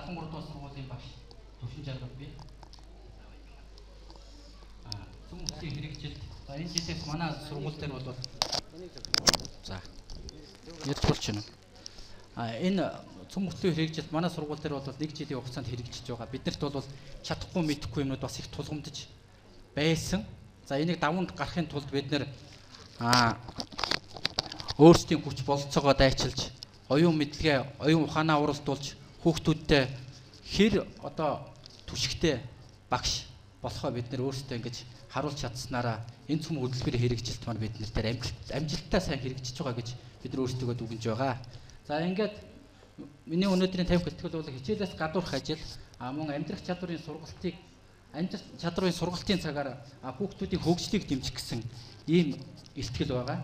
73 дугаар сургуулийн багш төвшин жаргал бий. Цөм хөтлийн хэрэгжилт. За энэ жилээс манай сургууль дээр бол за ярьж болж байна. Энэ цөм хөтлийн хэрэгжилт манай сургууль дээр бол 1 жилийн хугацаанд хэрэгжиж байгаа. Биднэрт бол чадахгүй мэдэхгүй юмнууд бас их тулгамдж байсан. За энийг давнд гарахын тулд бид нэр өөрсдийн хүч болцоогоо дайчилж, оюун мэдлэгээ, оюун ухаанаа уралдуулж хүүхдүүдтэй хэр одоо түшигтэй багш болохоо бид нэр өөрсдөө ингэж харуулж чадсанараа энэ цөм хөтөлбөрийн хэрэгжилт маань бид нар дээр амжилттай сайн хэрэгжиж байгаа гэж бид нар өөрсдөө дүгнж байгаа. За ингээд миний өнөөдрийн 50 бэлтгэл бол хичээлээс гадуурх ажил мөн амьдрах чадварын сургалтын цагаар хүүхдүүдийн хөгжлийг дэмжих гэсэн ийм илтгэл байгаа.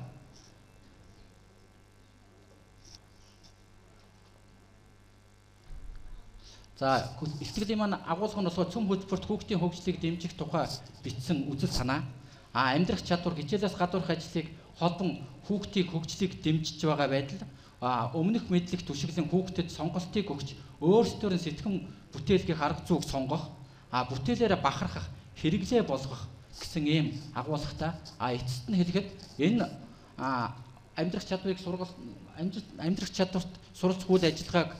За илтгэлийн маань агуулга нь болохоор цөм хөтөлбөрт хүүхдийн хөгжлийг дэмжих тухай бичсэн үзэл санаа. Амьдрах чадвар хичээлээс гадуурх ажлыг холбон хүүхдийн хөгжлийг дэмжиж байгаа байдал өмнөх мэдлэг түшиглэн хүүхдэд сонголтыг өгч өөрсдөө нь сэтгэн бүтээлгийн арга зүйг сонгох, бүтээлээрээ бахархах, хэрэглээ болгох гэсэн ийм агуулгатай. Эцэст нь хэлэхэд энэ амьдрах чадварыг амьдрах чадварт суралцах үйл ажиллагааг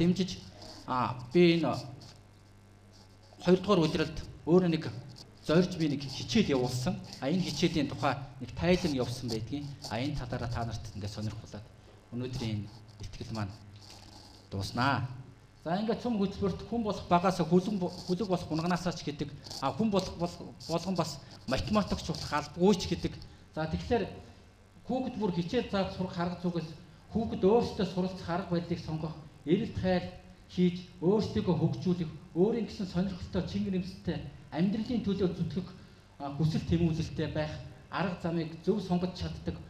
дэмжиж би энэ 2 дугаар удиралд өөрөө нэг зорж би нэг хичээл явуулсан. Энэ хичээлийн тухай нэг тайлан явуулсан байдгийн. Энэ талаараа та нарт эндээ сонирхуулаад өнөөдрийн ихтгэл маань дууснаа. За ингээд цөм хөтөлбөрт хүн болох багаас хүлэг болох унганаасаа ч гэдэг хүн болгон бас математикч болох албагүйч гэдэг. За тэгэхээр хүүхэд бүр хичээл зааж сурах арга зүгээс хүүхэд өөрсдөө суралцах арга барилыг сонгох, эрэлт хайл хийж өөрсдийгөө хөгжүүлэх, өөрийн гэсэн сонирхолтой чин нэмстэй амьдралын төлөө зүтгэх хүсэл тэмүүлэлтэй байх, арга замыг зөв сонгож чаддаг,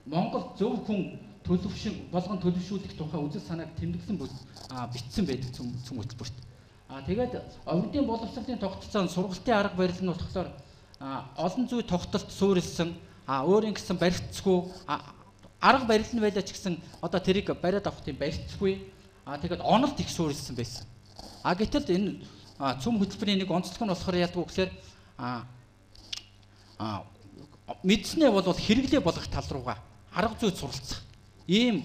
Монгол зөв хүн болгон төлөвшүүлэх тухай үзэл санааг тэмдэглэн бичсэн байдаг цөм хөтөлбөрт. Тэгээд оврын боловсролын тогтолцоо сургалтын арга барил нь болохоор олон зүй тогтолт суурилсан, өөрийн гэсэн баригцгүй арга барил нь байлаа ч гэсэн одоо тэрийг бариад авах тийм баригцгүй. Тэгээд онолт их суурилсан байсан. Гэтэл энэ цөм хөтөлбөрийн нэг онцлог нь болохоор яадаг вэ гэхээр мэдснээ бол хэрэглээ болгох тал руугаа арга зүй суралцах ийм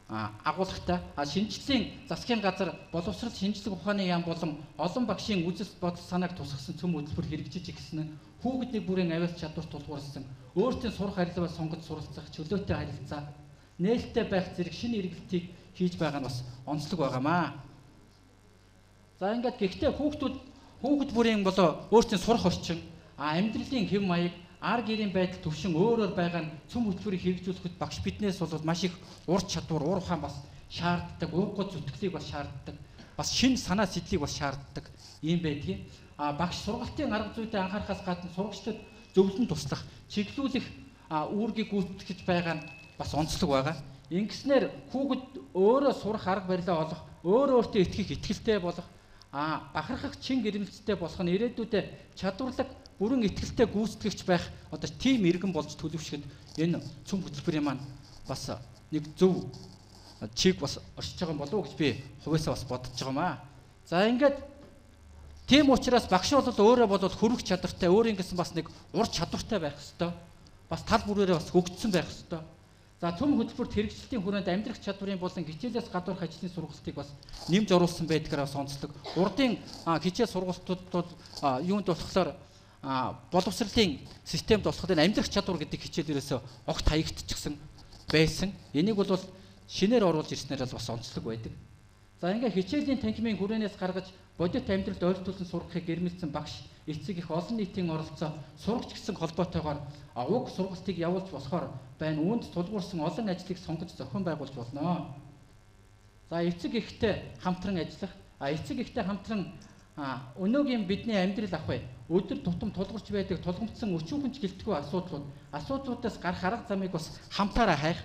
агуулгатай. Шинжлэлийн засгийн газар боловсрол шинжлэх ухааны яам болон олон багшийн үзэл бодол санааг тусгасан цөм хөтөлбөр хэрэгжиж ирсэн нь хүүхдийн бүрийн авиас чадвар тулгуурласан, өөртөө сурах харилцаа сонгож суралцах, чөлөөтэй харилцаа, нээлттэй байх зэрэг шинэ эргэлтийг хийж байгаа нь бас онцлог байгаамаа. За ингээд гэхдээ хүүхэд бүрийн болоо өөртөө сурах орчин, амьдралын хэв маяг, ар гэрийн байдал төвшин өөрөөр байгаа нь цөм хөтөлбөрийг хэрэгжүүлэхэд багш биднээс бол маш их ур чадвар, ур ухаан бас шаарддаг, ууггүй зүтгэлийг бас шаарддаг, бас шинэ санаа сэтлийг бас шаарддаг юм байдгийг. Багш сургалтын арга зүйтэй анхаарахаас гадна сурагчдад зөвлөн туслах, чиглүүлэх үүргийг гүйцэтгэж байгаа нь бас онцлог байгаа. Ингэснээр хүүхэд өөрөө сурах арга барилаа олох, өөртөө итгэх итгэлтэй болох, бахархах чин гэрмэлцтэй болох нь ирээдүйдээ чадварлаг бүрэн итгэлтэй гүйцэтгэгч байх одоо тийм иргэн болж төлөвшөхөд энэ цөм хөтөлбөрийн маань бас нэг зөв чиг бас оршиж байгаа болов уу гэж би хувьяасаа бас бодож байгаамаа. За ингээд тийм учраас багш бол өөрөө бол хөрөх чадвартай, өөрийн гэсэн бас нэг ур чадвартай байх ёстой. Бас тал бүрээрээ бас хөгжсөн байх ёстой. За цөм хөтөлбөрт хэрэгжилтийн хүрээнд амьдрах чадварын болон хичээлээс гадуурх ажлын сургалтыг бас нэмж оруулсан байдгаараа онцлог. Урдын хичээл сургалтууд бол юунд болохоор боловсролын системд болохоор амьдрах чадвар гэдэг хичээлээрээс огт хаягдчихсан байсан. Энийг бол шинээр оруулж ирснээр бас онцлог байдаг. За ингээ хичээлийн танхимын хүрээнээс гаргаж бодит амьдралд ойртуулсан сургахыг гэрмэлсэн багш эцэг их олон нийтийн оролцоо сурагч гэсэн холбоотойгоор уг сургалтыг явуулж болохоор байна. Үүнд тулгуурсан олон ажлыг сонгож зохион байгуулж болно. За эцэг ихтэй хамтран ажиллах, эцэг ихтэй хамтран өнөөгийн бидний амьдрал ахвай өдөр тутам тулгарч байдаг тулгамдсан өчүүхэнч гэлтгүй асуудлуудаас гарах арга замыг бас хамтаараа хайх.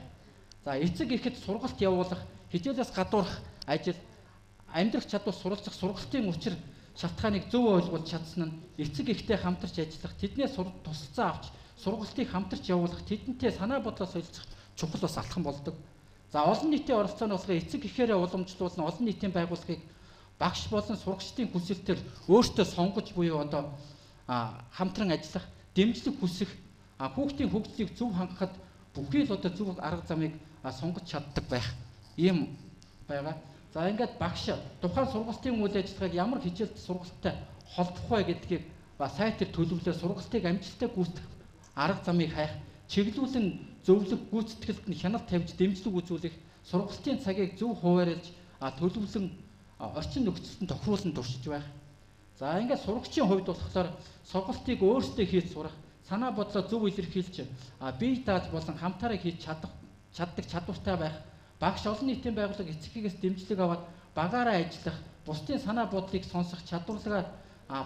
За эцэг ихэд сургалт явуулах, хичээлээс гадуурх ажил, амьдрах чадвар суралцах сургалтын учир шалтгааныг зөв ойлгуулж чадсан нь эцэг ихтэй хамтарч ажиллах, тэднээс тусалцаа авч сургалтыг хамтарч явуулах, тэдэнтэй санаа бодлоо солилцох чухал бас алхам болдог. За олон нийтийн оролцоо нь болохоор эцэг гэхээр уламжлуулсан олон нийтийн байгууллагыг багш болон сурагчдын хүсэлтээр өөртөө сонгож буюу одоо хамтран ажиллах, дэмжлэг хүсэх, хүүхдийн хөгжлийг зөв хангахад бүхий л одоо зөв арга замыг сонгож чаддаг байх ийм байгаа. За ингээд багш тухайн сургалтын үйл ажиллагааг ямар хичээлд сургалттай холбох вэ гэдгийг сайт дээр төлөвлөө сургалтыг амжилттай гүйцэтгэх арга замыг хайх, чиглүүлэн зөвлөх гүйцэтгэлд нь хяналт тавьж дэмжлэг үзүүлэх, сургалтын цагийг зөв хуваарлаж төлөвлөн орчин нөхцөлд тохируулан туршиж байх. За ингээд сурагчийн хувьд болохоор сургалтыг өөрсдөө хийж сурах, санаа бодлоо зөв илэрхийлж бие дааж болон хамтаараа хийж чаддаг чадвартай байх, багш олон нийтийн байгууллага эцэгээс дэмжлэг аваад багаараа ажиллах, бусдын санаа бодлыг сонсох чадварлагаа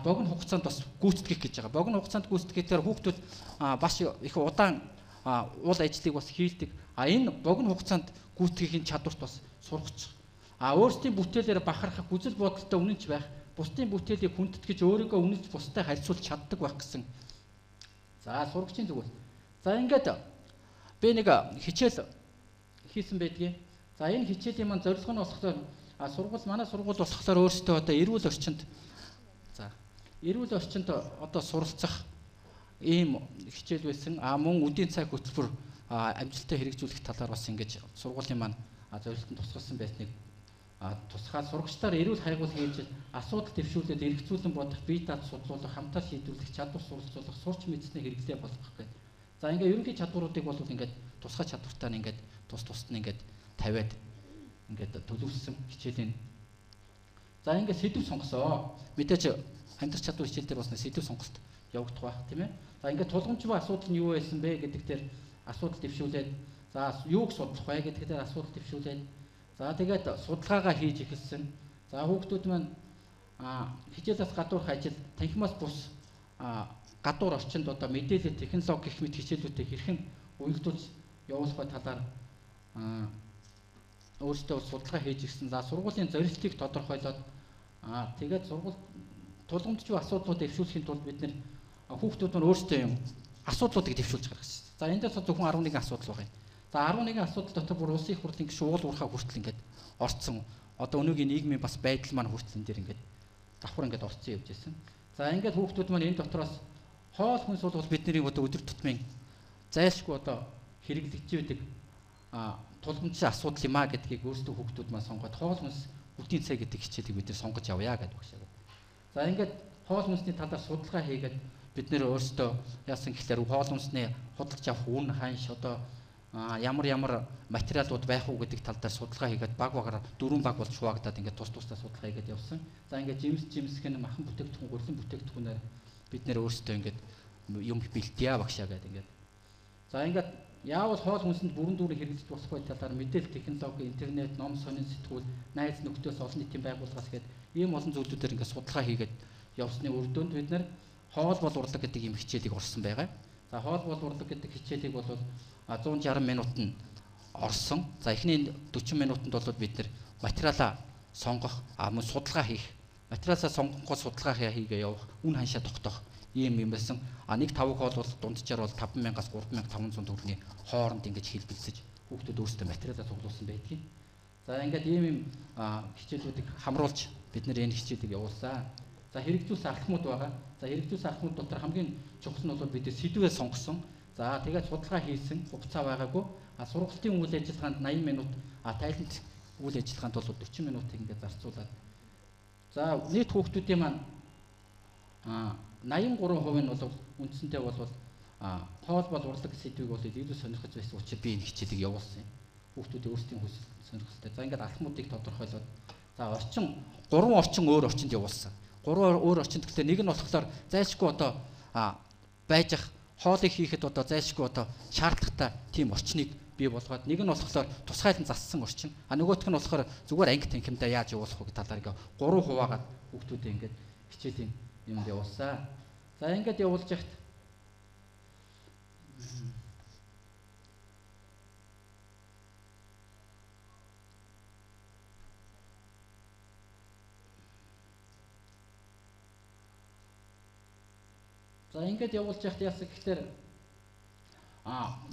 богино хугацаанд бас гүйцэтгэх гэж байгаа. Богино хугацаанд гүйцэтгэхээр хүүхдүүд бас их удаан уул ажлыг бас хийдэг. Энэ богино хугацаанд гүйцэтгэхийн чадварт бас сургачих. Өөрсдийн бүтээлээр бахархах, үзэл бодолтой үнэнч байх, бусдын бүтээлийг хүндэтгэж өөрийгөө үнэлж бусдад харьцуулж чаддаг байх гэсэн. За сурагчийн зүгээс. За ингээд би нэг хичээл хийсэн байдгийг. За энэ хичээлийн маань зорилго нь болохоор манай сургууль болохоор өөрсдөө одоо эрүүл орчинд одоо суралцах ийм хичээл байсан. Мөн үдийн цаг хөтөлбөр амжилттай хэрэгжүүлэх талаар бас ингэж сургуулийн маань зорилтод тусгалсан байсныг тусгаад сурагчдаар эрүүл хайгуул хийж асуудал дэвшүүлээд эргэцүүлэн бодох, бие дааж судлуулах, хамтаа шийдвэрлэх, чадвар суралцуулах, сурч мэдсэний хэрэглээ болгох гэдэг. За ингээ ерөнхий чадваруудыг бол ингээд тусгай чадвартаа нь ингээд тусад нь ингээд тавиад ингээд төлөвлөсөн хичээлийн. За ингээд сэдв сонгосоо. Мэдээч амьдрах чадвар хичээл дээр бас сэдв сонголт явагдах байх тийм ээ. За ингээд тулгамжгүй асуудал нь юу байсан бэ гэдэг дээр асуудал дэвшүүлээд, за юуг судлах вэ гэдэг дээр асуудал дэвшүүлээд, за тэгээд судалгаагаа хийж эхэлсэн. За хүүхдүүд маань хичээлээс гадуурх ажил, танхимаас бус гадуур орчинд одоо мэдээлэл, технологи гэх мэт хичээлүүдийг хэрхэн уялдуулж явуулах талаар өөрсдөө судалгаа хийж ирсэн. За сургуулийн зорилтыг тодорхойлоод тэгээд тулгамдчгүй асуудлуудыг дэвшүүлэхийн тулд бид нэр хүүхдүүд нь өөрсдөө юм асуудлуудыг дэвшүүлж гаргасан. За энэ дээр зөвхөн 11 асуудал байна. За 11 асуудал дотор бүр улсын их хурлын шуул уурхаа хүртэл ингээд орцсон. Одоо өнөөгийн нийгмийн бас байдал маань хүртэл энэ дээр ингээд давхар ингээд орцсон явж байсан. За ингээд хүүхдүүд маань энэ дотроос хоол хүнс бол бидний одоо өдөр тутмын зайлшгүй одоо хэрэглэгдэж байдаг тулгамдчийн асуудал юм гэдгийг өөрсдөө хүүхдүүд маань сонгоод хоол хүнс үдийн цай гэдэг хичээлийг бид нэр сонгож явъя гэдэг багшаа. За ингээд хоол хүнсний талаар судалгаа хийгээд бид нэр өөрсдөө яасан гэхээр хоол хүнсний худалдаж авах үн ханш одоо ямар материалууд байх уу гэдэг тал дээр судалгаа хийгээд багаар 4 баг болж хуваагдаад ингээд тусдаа судалгаа хийгээд явсан. За ингээд жимсгэн махан бүтээгдэхүүн, гурилан бүтээгдэхүүнээр бид нэр өөрсдөө ингээд юм бэлтгийа багшаа гэдэг ингээд. За ингээд яавал хоол хүнсэнд бүрэн дүүрэн хэрэглэж болох бай талаар мэдээлэл, технологи, интернет, ном, сонин сэтгүүл, найз нөхдөс, олон нийтийн байгууллагаас гээд ийм олон зүйлүүдээр ингээд судалгаа хийгээд явсны үр дүнд бид нэр хоол бол урлаг гэдэг ийм хичээлийг орсон байгаа. За хоол бол урлаг гэдэг хичээлийг бол 160 минут нь орсон. За эхний 40 минутанд бол бид нэр материалаа сонгох, мөн судалгаа хийх, материалаа сонгоход судалгаа хийгээ явах, үн ханшаа тогтоох ийм юм байсан. Нэг тавг хоол бол дунджаар бол 5,000-аас 3,500 төгрөгийн хооронд ингэж хэлбэлцэж хүүхдүүд өөрсдөө материалаа цуглуулсан байдгийг. За ингээд ийм хичээлүүдийг хамруулж бид нэр энэ хичээлийг явуулсан. За хэрэгжүүлсэн алхмууд байгаа. За хэрэгжүүлсэн алхмууд дотор хамгийн чухал нь бол бид сэдвээ сонгосон. За тэгээд судалгаа хийсэн, хугацаа байгаагүй. Сургалтын үйл ажиллагаанд 80 минут, тайлант үйл ажиллагаанд бол 40 минут ингээд зарцуулаад. За нийт хүүхдүүдийн маань 83% нь бол үндсэндээ бол хоол бол урлаг сэдвийг бол илүү сонирхож байсан учраас би энэ хичээлийг явуулсан юм. Хүүхдүүдийн өөрсдийн хүсэл сонирхолтой. За ингээд алхмуудыг тодорхойлоод за 3 орчин өөр орчинд явуулсан. 3 өөр орчинд гэхдээ нэг нь болохоор зайлшгүй одоо байж ах хоолыг хийхэд одоо зайлшгүй одоо шаардлагатай тийм орчныг бий болгоод, нэг нь болохоор тусгайлан зассан орчин. Нөгөөх нь болохоор зүгээр анги танхимдаа яаж явуулах вэ гэдэг талаар ингээ 3 хуваагаад хүүхдүүдээ ингээд хичээлийн юмд явуулсан. За ингээд явуулж яхад яасан гэхээр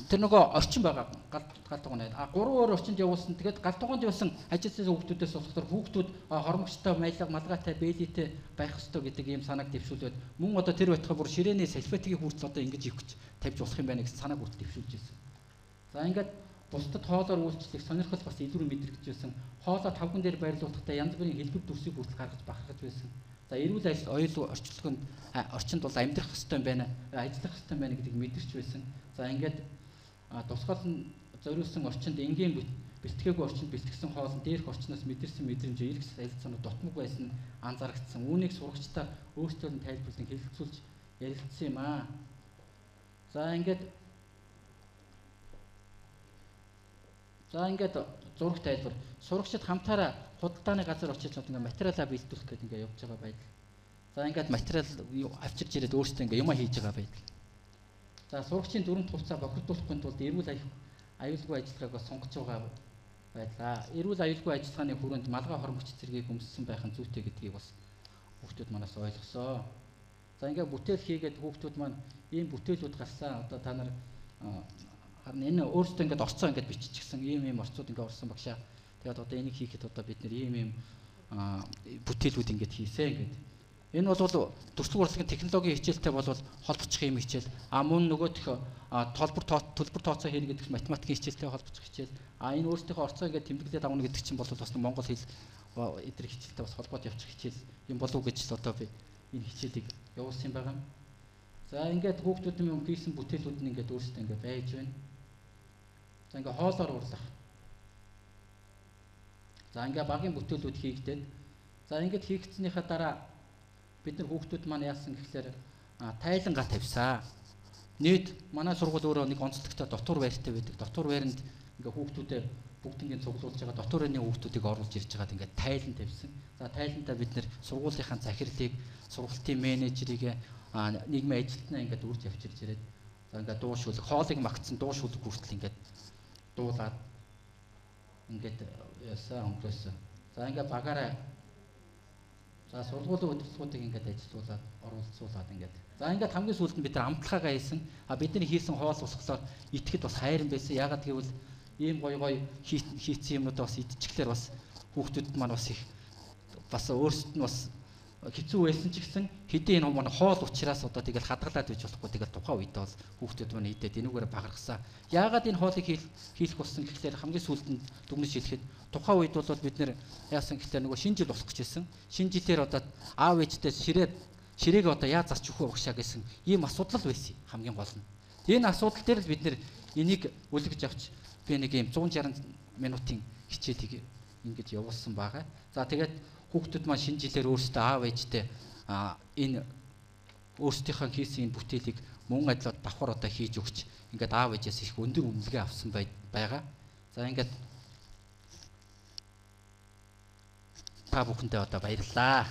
тэр нөгөө орчин байгаа галдугнаад 3 өөр орчинд явуулсан. Тэгээд галдуганд явсан ажилтны хүүхдүүдээс болохоор хүүхдүүд хормогчтой, маялга, малгайтай, бэлитэй байх ёстой гэдэг ийм санааг дэвшүүлээд мөн одоо тэр байтугай бүр ширээний салфетгийг хүртэл одоо ингэж хийх гэж тавьж болох юм байна гэсэн санааг хүртэл дэвшүүлж ирсэн. За ингээд бусдад хоолоор үйлчлэх сонирхол бас илүүр мэдрэгдэж байсан. Хоолоо тавган дээр байрлуулахдаа янз бүрийн хэлбэр төсвийг хүртэл гаргаж бахархаж байсан. За эрүүл оюул орчилгонд орчинд бол амьдрах хэрэгтэй юм байна, ажиллах хэрэгтэй юм байна гэдгийг мэдэрч байсан. За ингээд тусгаал зориулсан орчинд энгийн бэлтгээгүй орчинд бэлтгэсэн хоол нь дээрх орчноос мэдэрсэн мэдрэмж эрх солилцоонууд дутмаг байсан анзаарэгдсэн. Үүнийг сурагчдаа өөрсдөө нь тайлбарлан хэлэлцүүлж ярилцсан юм аа. За ингээд зураг тайлбар. Сурагчид хамтаараа худалдааны газар очиж ингээд материалаа бэлдүүлэх гэдэг ингээд явж байгаа байдал. За ингээд материал авчирж ирээд өөрсдөө ингээд юм хийж байгаа байдал. За сурагчийн дүрмт хувцас бохирдуулахгүй тулд эрүүл аюулгүй ажиллагааг сонгож байгаа байлаа. Эрүүл аюулгүй ажиллагааны хүрээнд малгай хормогч зэргийг өмссөн байх нь зүйтэй гэдгийг бас хүүхдүүд манаас ойлгосоо. За ингээд бүтээл хийгээд хүүхдүүд маань ийм бүтээлүүд гарсан. Одоо та нар харин энэ өөрсдөө ингээд орцоо ингээд биччихсэн ийм орцууд ингээд орсон багшаа. Тэгээд одоо энийг хийхэд одоо бид нэр ийм бүтээлүүд ингээд хийсэн ингээд. Энэ бол төрөлх урлагийн технологийн хичээлтэй бол холбочих юм хичээл. Мөн нөгөөх төлбөр тооцоо хийнэ гэдэг чинь математикийн хичээлтэй холбочих хичээл. Энэ өөрсдийнхөө орцоо ингээд тэмдэглээд авах гэдэг чинь бол бас монгол хэл эдгээр хичээлтэй бас холбоод явчих хичээл юм болов уу гэж л одоо би энэ хичээлийг явуулсан юм байна. За ингээд хүүхдүүдийн хийсэн бүтээлүүд нь ингээд өөрсдөө ингээд байж байна. За ингээд хоолоор уурлах. За ингээд багийн бүтээлүүд хийгдээд за ингээд хийгдснийхаа дараа бид нар хүүхдүүд маань яасан гэхлээр тайлангаа тавьсан. Нийт манай сургууль өөрөө нэг онцлогтой дотор байртай байдаг. Дотор байранд ингээ хүүхдүүдээ бүгднийг цуглуулж байгаа дотор байрны хүүхдүүдийг оруулж ирж байгаад ингээ тайлан тавьсан. За тайландаа бид нар сургуулийнхаа захирлыг, сургалтын менежерийг, нийгмийн ажилтнаа ингээ үрж авчирж ирээд за ингээ дуушуулах, хоолыг магтсан дуушуулах хүртэл ингээ дуулаад ингээд ясаа өнгөрөөсөн. За ингээ багаараа за сургуулийн удирдлагуудыг ингээд ажилуулад оролцуулаад ингээд. За ингээд хамгийн сүүлд нь бид нар амтлагаагаа хийсэн. Бидний хийсэн хоол болохоор итгэхэд бас хайран байсан. Ягаад гэвэл ийм гоё хийцэн юмнуудаа бас идчихлээр бас хүүхдүүд маань бас их бас өөрсдөд нь бас хэцүү байсан ч гэсэн хэдийн энэ хоол учраас одоо тэгэл хадгалаад байж болохгүй. Тэгэл тухайн үед бол хүүхдүүд маань идээд энүүгээр багаргасан. Яагаад энэ хоолыг хийх болсон гэхлээр хамгийн сүүлд нь дүгнэж хэлэхэд тухайн үед бол бид нэр яасан гэхлээр нөгөө шинэ жил болох гэж байсан. Шинэ жилээр одоо аав ээжтэй ширээг одоо яаж зарч өгөх вэ багшаа гэсэн ийм асуудал байсан хамгийн гол нь. Энэ асуудал дээр л бид нэр энийг үлгэж авч би нэг ийм 160 минутын хичээлийг ингэж явуулсан байгаа. За тэгээд хүүхдүүд маань шинэ жилээр өөрсдөө аав ээжтэй энэ өөрсдийнхөө хийсэн энэ бүтээлийг мөн адилаар давхар одоо хийж өгч ингээд аав ээжээс их өндөр үнэлгээ авсан байгаа. За ингээд та бүхэндээ одоо баярлалаа.